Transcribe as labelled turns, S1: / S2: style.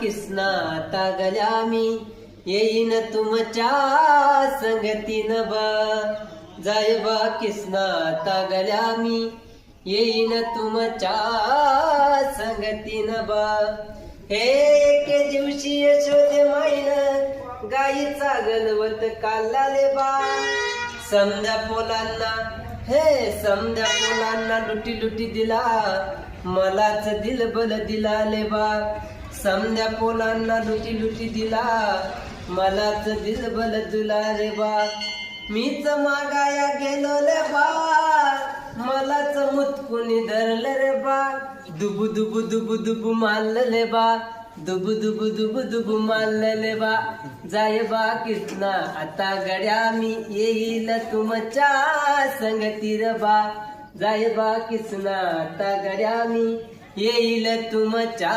S1: किसना तागल्या मी येईन तुमच्या संगतीन बा. जाय बा किसना तागल्या मी येईन तुमच्या संगतीन बा. हे एके दिवशी यशोदे माईन गाईचा गलवत काढलाले बा. समद्या पोलांना समद्या पोलांना लुटी लुटी दिला, मलाच दिलबल दिलाले बा. समद्या पोलांना लुटी लुटी दिला, मलाच दिलबल दिलाले बा. मीच मागाया गेलो ले बा, मलाच मुतकुनी धरले रे बा. दुबु दुबु दुबु दुबु मारले बा, दुबु दुबु दुबु दुबु मारले बा. जाय बा किसना आता गड्या मी येईल तुमच्या संगतीर बा. जाय बा किसना आता गड्या मी येईल तुमच्या